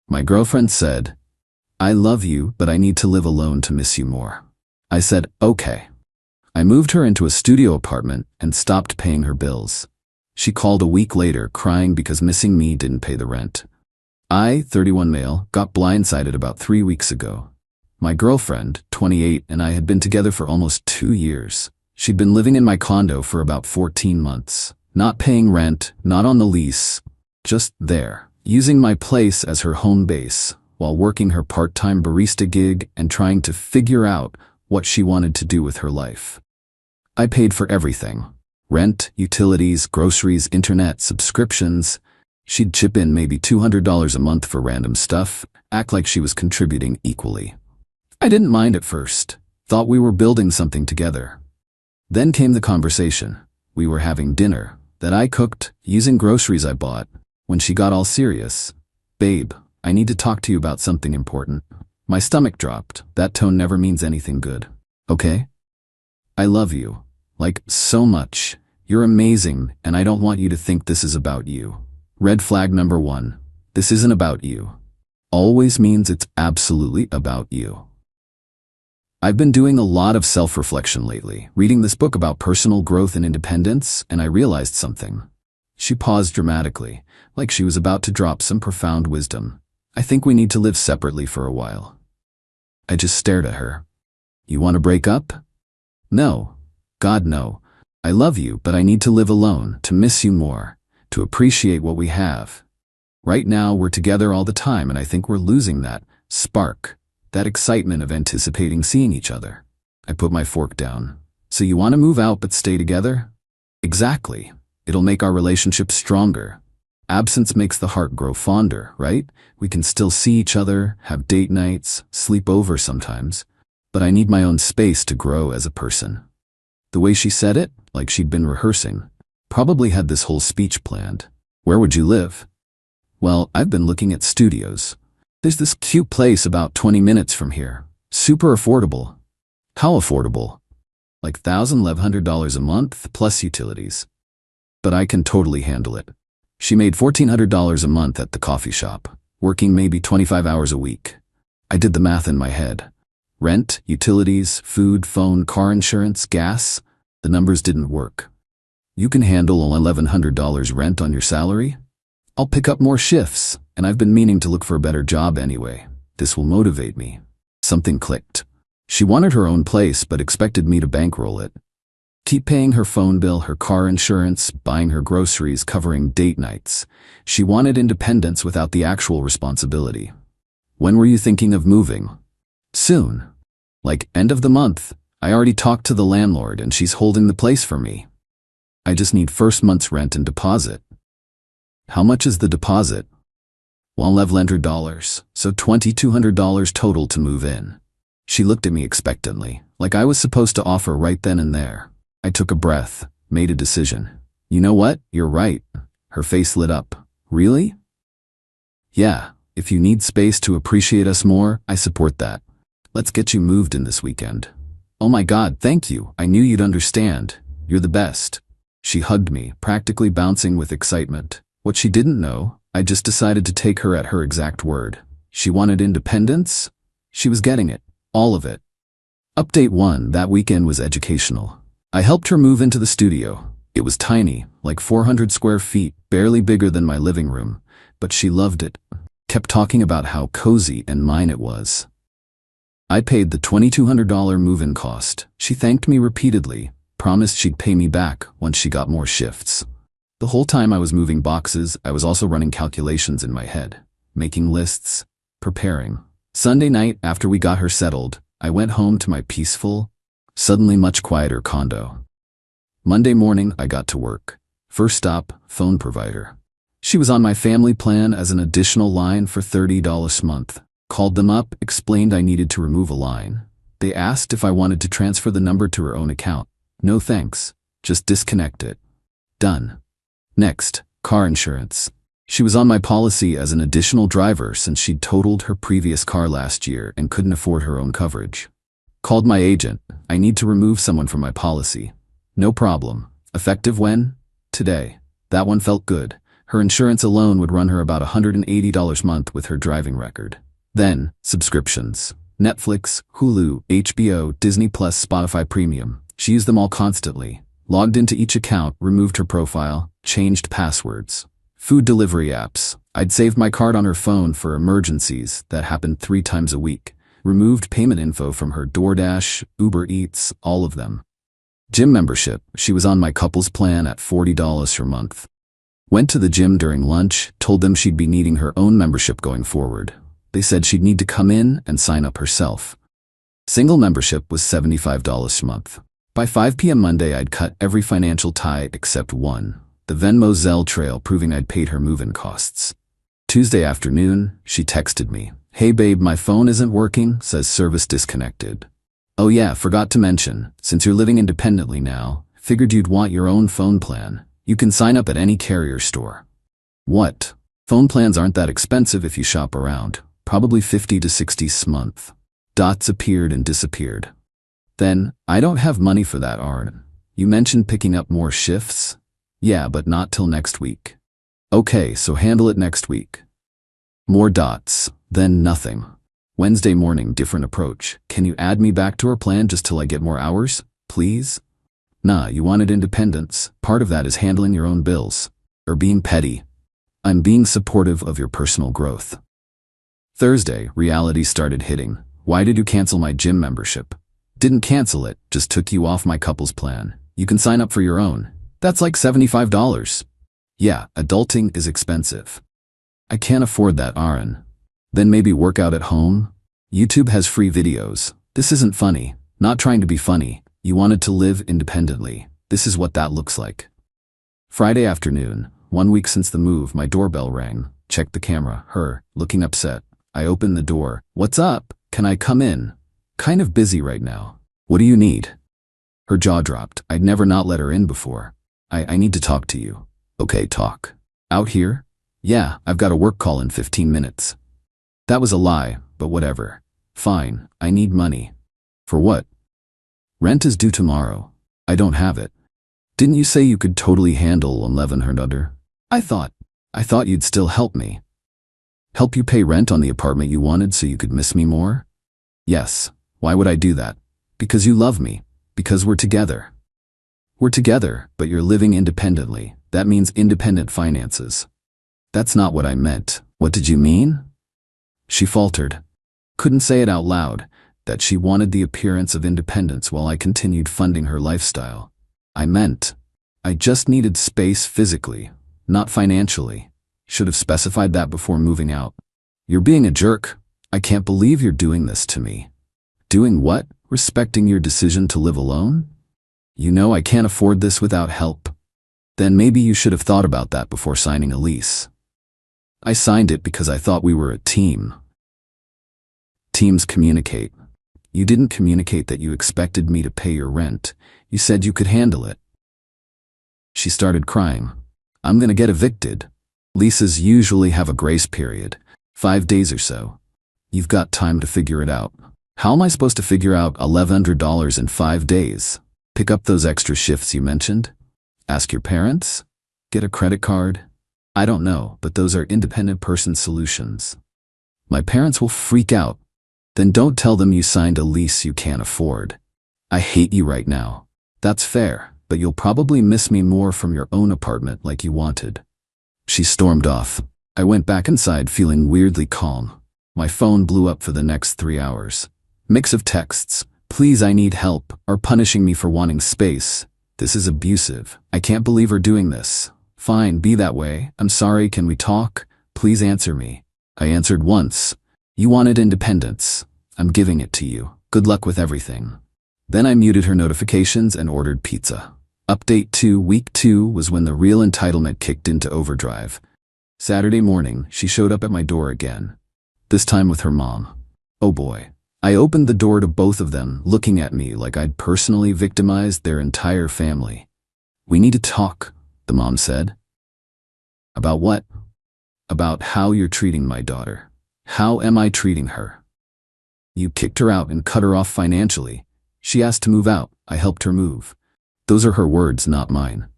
My girlfriend said, "I love you, but I need to live alone to miss you more." I said, "Okay." I moved her into a studio apartment and stopped paying her bills. She called a week later crying because missing me didn't pay the rent. I, 31 male, got blindsided about 3 weeks ago. My girlfriend, 28, and I had been together for almost 2 years. She'd been living in my condo for about 14 months. Not paying rent, not on the lease, just there, using my place as her home base, while working her part-time barista gig and trying to figure out what she wanted to do with her life. I paid for everything. Rent, utilities, groceries, internet, subscriptions. She'd chip in maybe $200 a month for random stuff, act like she was contributing equally. I didn't mind at first, thought we were building something together. Then came the conversation. We were having dinner, that I cooked, using groceries I bought, when she got all serious. "Babe, I need to talk to you about something important." My stomach dropped. That tone never means anything good. "Okay? I love you. Like, so much. You're amazing, and I don't want you to think this is about you." Red flag number 1. This isn't about you. Always means it's absolutely about you. I've been doing a lot of self-reflection lately, reading this book about personal growth and independence, and I realized something. She paused dramatically, like she was about to drop some profound wisdom. "I think we need to live separately for a while." I just stared at her. "You want to break up?" "No. God, no. I love you, but I need to live alone, to miss you more, to appreciate what we have. Right now, we're together all the time, and I think we're losing that spark, that excitement of anticipating seeing each other." I put my fork down. "So you want to move out but stay together?" "Exactly. It'll make our relationship stronger. Absence makes the heart grow fonder, right? We can still see each other, have date nights, sleep over sometimes, but I need my own space to grow as a person." The way she said it, like she'd been rehearsing, probably had this whole speech planned. "Where would you live?" "Well, I've been looking at studios. There's this cute place about 20 minutes from here. Super affordable." "How affordable?" "Like $1,100 a month, plus utilities." "But I can totally handle it." She made $1,400 a month at the coffee shop, working maybe 25 hours a week. I did the math in my head. Rent, utilities, food, phone, car insurance, gas. The numbers didn't work. "You can handle $1,100 rent on your salary?" "I'll pick up more shifts, and I've been meaning to look for a better job anyway. This will motivate me." Something clicked. She wanted her own place but expected me to bankroll it. Keep paying her phone bill, her car insurance, buying her groceries, covering date nights. She wanted independence without the actual responsibility. "When were you thinking of moving?" "Soon. Like end of the month. I already talked to the landlord and she's holding the place for me. I just need first month's rent and deposit." "How much is the deposit?" $1,100, so $2,200 total to move in. She looked at me expectantly, like I was supposed to offer right then and there. I took a breath, made a decision. "You know what? You're right." Her face lit up. "Really?" "Yeah, if you need space to appreciate us more, I support that. Let's get you moved in this weekend." "Oh my God, thank you. I knew you'd understand. You're the best." She hugged me, practically bouncing with excitement. What she didn't know, I just decided to take her at her exact word. She wanted independence. She was getting it. All of it. Update 1, that weekend was educational. I helped her move into the studio. It was tiny, like 400 square feet, barely bigger than my living room, but she loved it. Kept talking about how cozy and mine it was. I paid the $2,200 move-in cost. She thanked me repeatedly, promised she'd pay me back once she got more shifts. The whole time I was moving boxes, I was also running calculations in my head, making lists, preparing. Sunday night, after we got her settled, I went home to my peaceful, suddenly much quieter condo. Monday morning, I got to work. First stop, phone provider. She was on my family plan as an additional line for $30 a month. Called them up, explained I needed to remove a line. They asked if I wanted to transfer the number to her own account. No thanks, just disconnect it. Done. Next, car insurance. She was on my policy as an additional driver since she'd totaled her previous car last year and couldn't afford her own coverage. Called my agent. I need to remove someone from my policy. No problem. Effective when? Today. That one felt good. Her insurance alone would run her about $180 a month with her driving record. Then, subscriptions. Netflix, Hulu, HBO, Disney Plus, Spotify Premium. She used them all constantly. Logged into each account, removed her profile, changed passwords. Food delivery apps. I'd saved my card on her phone for emergencies that happened 3 times a week. Removed payment info from her DoorDash, Uber Eats, all of them. Gym membership. She was on my couple's plan at $40 per month. Went to the gym during lunch, told them she'd be needing her own membership going forward. They said she'd need to come in and sign up herself. Single membership was $75 a month. By 5 p.m. Monday, I'd cut every financial tie except one, the Venmo Zelle trail proving I'd paid her move-in costs. Tuesday afternoon, she texted me. "Hey babe, my phone isn't working, says service disconnected. Oh yeah, forgot to mention, since you're living independently now, figured you'd want your own phone plan. You can sign up at any carrier store." What? Phone plans aren't that expensive if you shop around. Probably $50 to $60 a month. Dots appeared and disappeared. Then, "I don't have money for that, Aaron. You mentioned picking up more shifts?" "Yeah, but not till next week." "Okay, so handle it next week." More dots, then nothing. Wednesday morning, different approach. "Can you add me back to our plan just till I get more hours, please?" "Nah, you wanted independence. Part of that is handling your own bills. Or being petty." "I'm being supportive of your personal growth." Thursday, reality started hitting. "Why did you cancel my gym membership?" "Didn't cancel it, just took you off my couple's plan. You can sign up for your own. That's like $75. "Yeah, adulting is expensive." "I can't afford that, Aaron." "Then maybe work out at home? YouTube has free videos. This isn't funny. Not trying to be funny. You wanted to live independently. This is what that looks like." Friday afternoon, 1 week since the move, my doorbell rang. Checked the camera, her, looking upset. I opened the door. "What's up? Can I come in? Kind of busy right now." "What do you need?" Her jaw dropped. I'd never not let her in before. I need to talk to you." "Okay, talk." "Out here?" "Yeah, I've got a work call in 15 minutes. That was a lie, but whatever. "Fine, I need money." "For what?" "Rent is due tomorrow." "I don't have it." "Didn't you say you could totally handle 1100? I thought you'd still help me." "Help you pay rent on the apartment you wanted so you could miss me more?" "Yes. Why would I do that?" "Because you love me. Because we're together." "We're together, but you're living independently. That means independent finances." "That's not what I meant." "What did you mean?" She faltered. Couldn't say it out loud, that she wanted the appearance of independence while I continued funding her lifestyle. "I meant, I just needed space physically, not financially. Should have specified that before moving out." "You're being a jerk. I can't believe you're doing this to me." "Doing what? Respecting your decision to live alone?" "You know I can't afford this without help." "Then maybe you should have thought about that before signing a lease." "I signed it because I thought we were a team." Teams communicate. You didn't communicate that you expected me to pay your rent. You said you could handle it. She started crying. "I'm gonna get evicted. Leases usually have a grace period, 5 days or so. You've got time to figure it out." "How am I supposed to figure out $1,100 in 5 days? Pick up those extra shifts you mentioned? Ask your parents? Get a credit card? I don't know, but those are independent person solutions." "My parents will freak out." "Then don't tell them you signed a lease you can't afford." "I hate you right now." "That's fair, but you'll probably miss me more from your own apartment like you wanted." She stormed off. I went back inside feeling weirdly calm. My phone blew up for the next 3 hours. Mix of texts. "Please, I need help," or punishing me for wanting space. "This is abusive. I can't believe we're doing this." "Fine, be that way. I'm sorry, can we talk? Please answer me." I answered once. "You wanted independence. I'm giving it to you. Good luck with everything." Then I muted her notifications and ordered pizza. Update 2, week 2 was when the real entitlement kicked into overdrive. Saturday morning, she showed up at my door again. This time with her mom. Oh boy. I opened the door to both of them, looking at me like I'd personally victimized their entire family. "We need to talk," the mom said. "About what?" "About how you're treating my daughter." "How am I treating her?" "You kicked her out and cut her off financially. She asked to move out. I helped her move." Those are her words, not mine.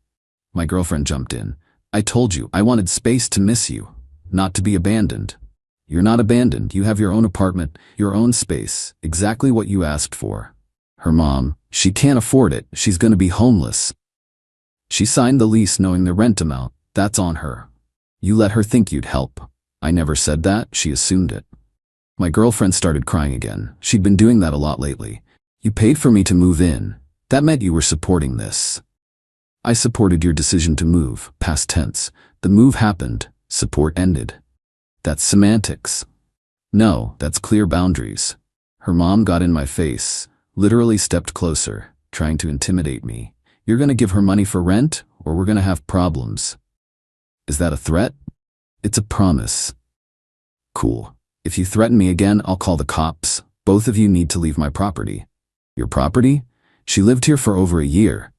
My girlfriend jumped in. I told you I wanted space to miss you, not to be abandoned. You're not abandoned. You have your own apartment, your own space, exactly what you asked for. Her mom, she can't afford it. She's gonna be homeless. She signed the lease knowing the rent amount. That's on her. You let her think you'd help. I never said that. She assumed it. My girlfriend started crying again. She'd been doing that a lot lately. You paid for me to move in. That meant you were supporting this. I supported your decision to move, past tense. The move happened, support ended. That's semantics. No, that's clear boundaries. Her mom got in my face, literally stepped closer, trying to intimidate me. You're gonna give her money for rent, or we're gonna have problems. Is that a threat? It's a promise. Cool. If you threaten me again, I'll call the cops. Both of you need to leave my property. Your property? She lived here for over a year.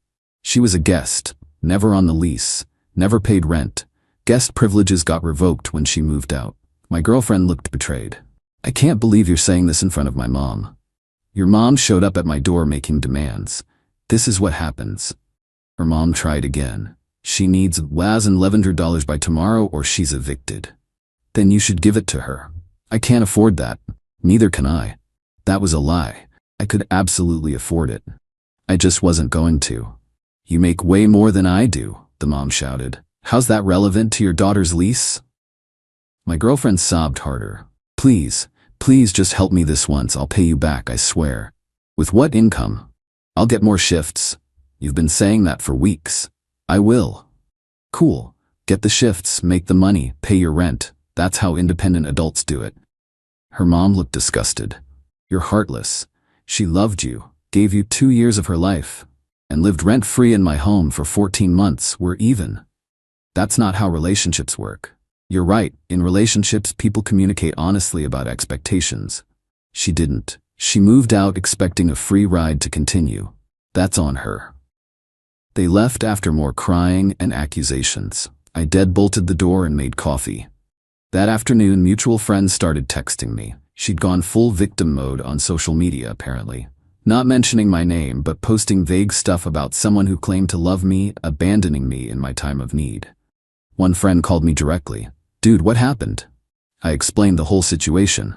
She was a guest, never on the lease, never paid rent. Guest privileges got revoked when she moved out. My girlfriend looked betrayed. I can't believe you're saying this in front of my mom. Your mom showed up at my door making demands. This is what happens. Her mom tried again. She needs $1,100 by tomorrow or she's evicted. Then you should give it to her. I can't afford that. Neither can I. That was a lie. I could absolutely afford it. I just wasn't going to. You make way more than I do, the mom shouted. How's that relevant to your daughter's lease? My girlfriend sobbed harder. Please, please just help me this once. I'll pay you back, I swear. With what income? I'll get more shifts. You've been saying that for weeks. I will. Cool. Get the shifts, make the money, pay your rent. That's how independent adults do it. Her mom looked disgusted. You're heartless. She loved you, gave you 2 years of her life, and lived rent-free in my home for 14 months. We're even. That's not how relationships work. You're right, in relationships people communicate honestly about expectations. She didn't. She moved out expecting a free ride to continue. That's on her. They left after more crying and accusations. I deadbolted the door and made coffee. That afternoon, mutual friends started texting me. She'd gone full victim mode on social media, apparently. Not mentioning my name, but posting vague stuff about someone who claimed to love me, abandoning me in my time of need. One friend called me directly. Dude, what happened? I explained the whole situation.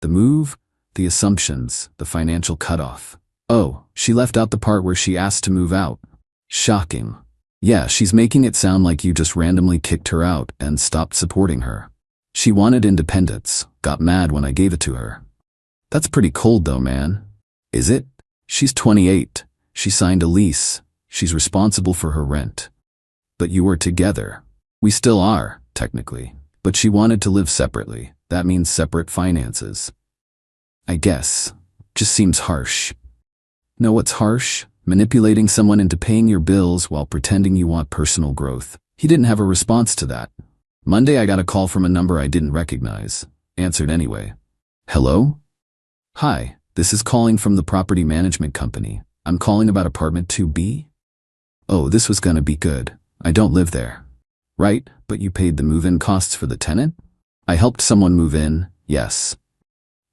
The move, the assumptions, the financial cutoff. Oh, she left out the part where she asked to move out. Shocking. Yeah, she's making it sound like you just randomly kicked her out and stopped supporting her. She wanted independence, got mad when I gave it to her. That's pretty cold though, man. Is it? She's 28. She signed a lease. She's responsible for her rent. But you were together. We still are, technically. But she wanted to live separately. That means separate finances. I guess. Just seems harsh. Know what's harsh? Manipulating someone into paying your bills while pretending you want personal growth. He didn't have a response to that. Monday I got a call from a number I didn't recognize. Answered anyway. Hello? Hi, this is calling from the property management company. I'm calling about apartment 2B? Oh, this was gonna be good. I don't live there. Right, but you paid the move-in costs for the tenant? I helped someone move in, yes.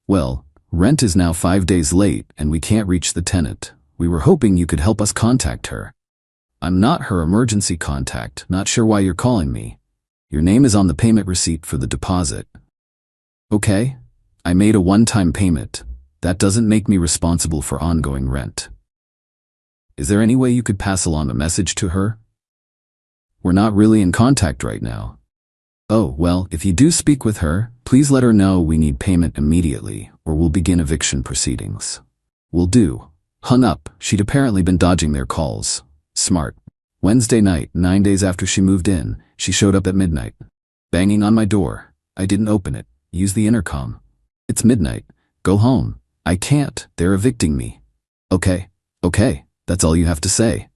Well, rent is now 5 days late and we can't reach the tenant. We were hoping you could help us contact her. I'm not her emergency contact, not sure why you're calling me. Your name is on the payment receipt for the deposit. Okay, I made a one-time payment. That doesn't make me responsible for ongoing rent. Is there any way you could pass along a message to her? We're not really in contact right now. Oh, well, if you do speak with her, please let her know we need payment immediately, or we'll begin eviction proceedings. Will do. Hung up. She'd apparently been dodging their calls. Smart. Wednesday night, 9 days after she moved in, she showed up at midnight. Banging on my door. I didn't open it. Use the intercom. It's midnight. Go home. I can't. They're evicting me. Okay. Okay. That's all you have to say.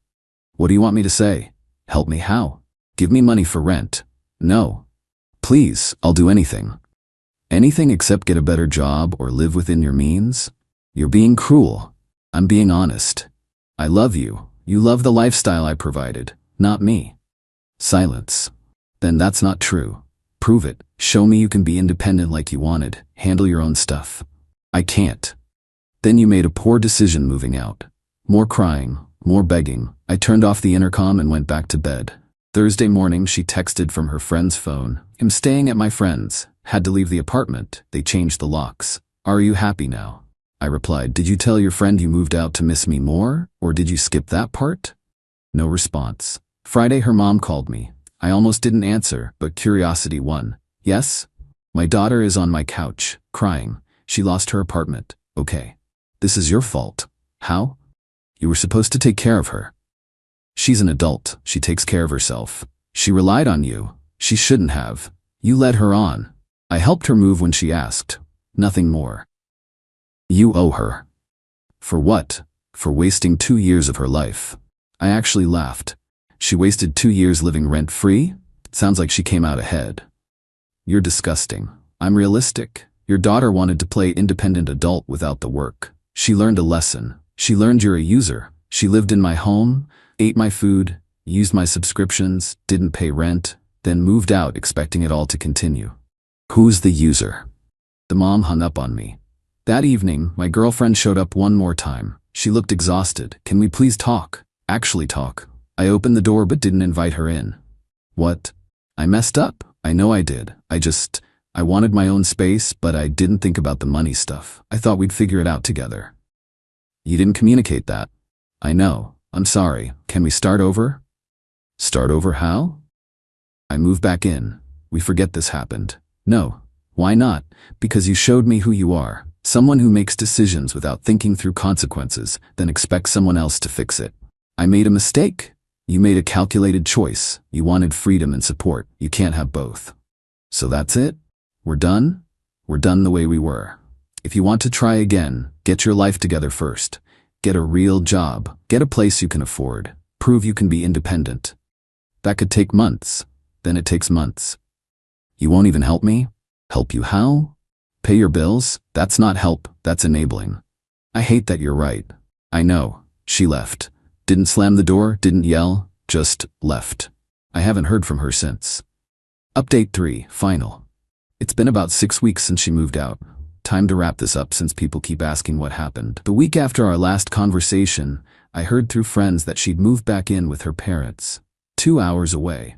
What do you want me to say? Help me how? Give me money for rent. No. Please, I'll do anything. Anything except get a better job or live within your means? You're being cruel. I'm being honest. I love you. You love the lifestyle I provided, not me. Silence. Then that's not true. Prove it. Show me you can be independent like you wanted. Handle your own stuff. I can't. Then you made a poor decision moving out. More crying, more begging. I turned off the intercom and went back to bed. Thursday morning, she texted from her friend's phone. I'm staying at my friend's. Had to leave the apartment. They changed the locks. Are you happy now? I replied, did you tell your friend you moved out to miss me more, or did you skip that part? No response. Friday, her mom called me. I almost didn't answer, but curiosity won. Yes? My daughter is on my couch, crying. She lost her apartment. Okay. This is your fault. How? You were supposed to take care of her. She's an adult. She takes care of herself. She relied on you. She shouldn't have. You led her on. I helped her move when she asked. Nothing more. You owe her. For what? For wasting 2 years of her life. I actually laughed. She wasted 2 years living rent-free? Sounds like she came out ahead. You're disgusting. I'm realistic. Your daughter wanted to play independent adult without the work. She learned a lesson. She learned you're a user. She lived in my home, ate my food, used my subscriptions, didn't pay rent, then moved out expecting it all to continue. Who's the user? The mom hung up on me. That evening, my girlfriend showed up one more time. She looked exhausted. Can we please talk? Actually talk. I opened the door but didn't invite her in. What? I messed up. I know I did. I wanted my own space, but I didn't think about the money stuff. I thought we'd figure it out together. You didn't communicate that. I know. I'm sorry. Can we start over? Start over how? I move back in. We forget this happened. No. Why not? Because you showed me who you are. Someone who makes decisions without thinking through consequences, then expects someone else to fix it. I made a mistake. You made a calculated choice. You wanted freedom and support. You can't have both. So that's it? We're done? We're done the way we were. If you want to try again, get your life together first. Get a real job. Get a place you can afford. Prove you can be independent. That could take months. Then it takes months. You won't even help me? Help you how? Pay your bills? That's not help, that's enabling. I hate that you're right. I know. She left. Didn't slam the door, didn't yell, just left. I haven't heard from her since. Update 3, final. It's been about 6 weeks since she moved out. Time to wrap this up since people keep asking what happened. The week after our last conversation, I heard through friends that she'd moved back in with her parents, 2 hours away.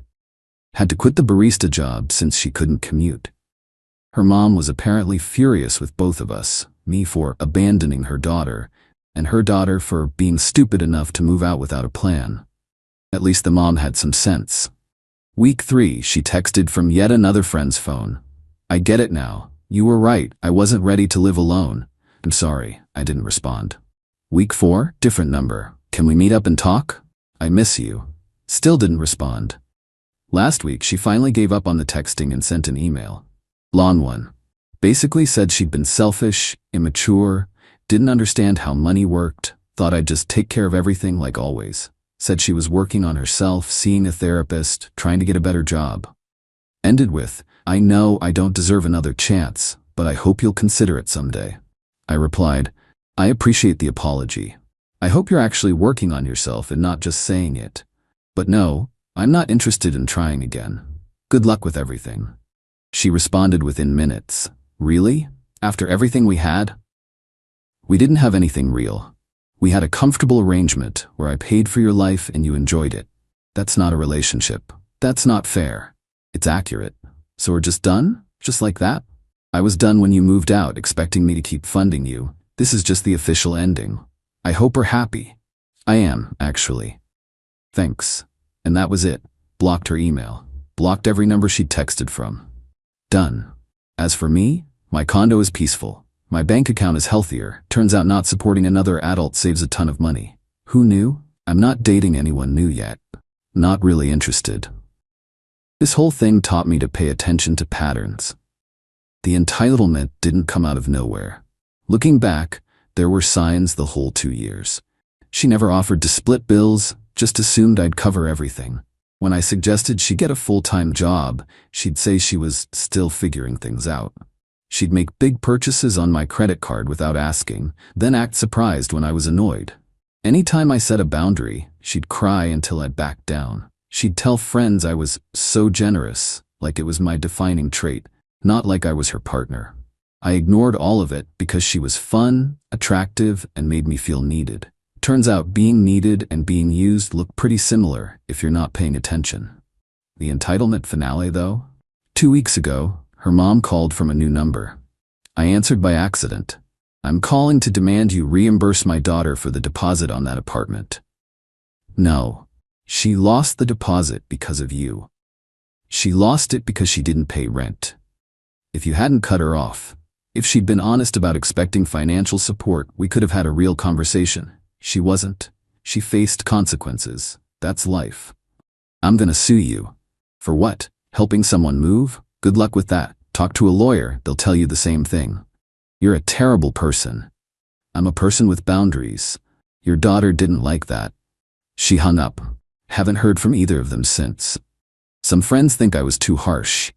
Had to quit the barista job since she couldn't commute. Her mom was apparently furious with both of us, me for abandoning her daughter, and her daughter for being stupid enough to move out without a plan. At least the mom had some sense. Week 3, she texted from yet another friend's phone. I get it now. You were right. I wasn't ready to live alone. I'm sorry. I didn't respond. Week 4, different number. Can we meet up and talk? I miss you. Still didn't respond. Last week, she finally gave up on the texting and sent an email. Long one. Basically said she'd been selfish, immature, didn't understand how money worked, thought I'd just take care of everything like always. Said she was working on herself, seeing a therapist, trying to get a better job. Ended with, I know I don't deserve another chance, but I hope you'll consider it someday. I replied, I appreciate the apology. I hope you're actually working on yourself and not just saying it. But no, I'm not interested in trying again. Good luck with everything. She responded within minutes. Really? After everything we had? We didn't have anything real. We had a comfortable arrangement where I paid for your life and you enjoyed it. That's not a relationship. That's not fair. It's accurate. So we're just done? Just like that? I was done when you moved out, expecting me to keep funding you. This is just the official ending. I hope we're happy. I am, actually. Thanks. And that was it. Blocked her email. Blocked every number she'd texted from. Done. As for me, my condo is peaceful. My bank account is healthier. Turns out not supporting another adult saves a ton of money. Who knew? I'm not dating anyone new yet. Not really interested. This whole thing taught me to pay attention to patterns. The entitlement didn't come out of nowhere. Looking back, there were signs the whole 2 years. She never offered to split bills, just assumed I'd cover everything. When I suggested she get a full-time job, she'd say she was still figuring things out. She'd make big purchases on my credit card without asking, then act surprised when I was annoyed. Anytime I set a boundary, she'd cry until I'd back down. She'd tell friends I was so generous, like it was my defining trait, not like I was her partner. I ignored all of it because she was fun, attractive, and made me feel needed. Turns out being needed and being used look pretty similar if you're not paying attention. The entitlement finale, though? 2 weeks ago, her mom called from a new number. I answered by accident. I'm calling to demand you reimburse my daughter for the deposit on that apartment. No. She lost the deposit because of you. She lost it because she didn't pay rent. If you hadn't cut her off, if she'd been honest about expecting financial support, we could have had a real conversation. She wasn't. She faced consequences. That's life. I'm gonna sue you. For what? Helping someone move? Good luck with that. Talk to a lawyer, they'll tell you the same thing. You're a terrible person. I'm a person with boundaries. Your daughter didn't like that. She hung up. Haven't heard from either of them since. Some friends think I was too harsh,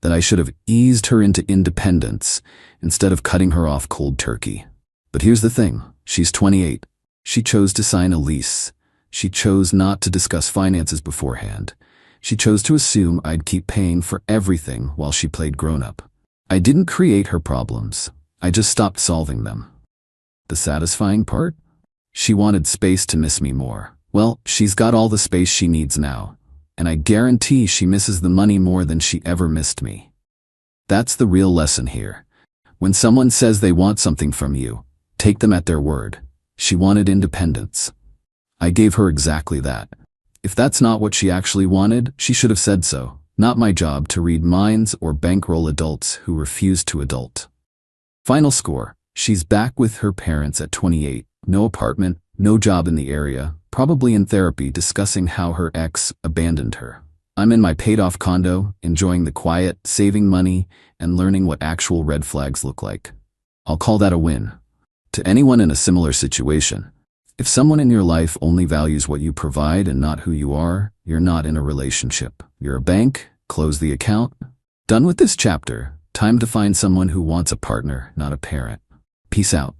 that I should have eased her into independence instead of cutting her off cold turkey. But here's the thing, she's 28. She chose to sign a lease. She chose not to discuss finances beforehand. She chose to assume I'd keep paying for everything while she played grown-up. I didn't create her problems. I just stopped solving them. The satisfying part? She wanted space to miss me more. Well, she's got all the space she needs now, and I guarantee she misses the money more than she ever missed me. That's the real lesson here. When someone says they want something from you, take them at their word. She wanted independence. I gave her exactly that. If that's not what she actually wanted, she should have said so. Not my job to read minds or bankroll adults who refuse to adult. Final score. She's back with her parents at 28. No apartment, no job in the area, probably in therapy discussing how her ex abandoned her. I'm in my paid-off condo, enjoying the quiet, saving money, and learning what actual red flags look like. I'll call that a win. To anyone in a similar situation, if someone in your life only values what you provide and not who you are, you're not in a relationship. You're a bank, close the account. Done with this chapter, time to find someone who wants a partner, not a parent. Peace out.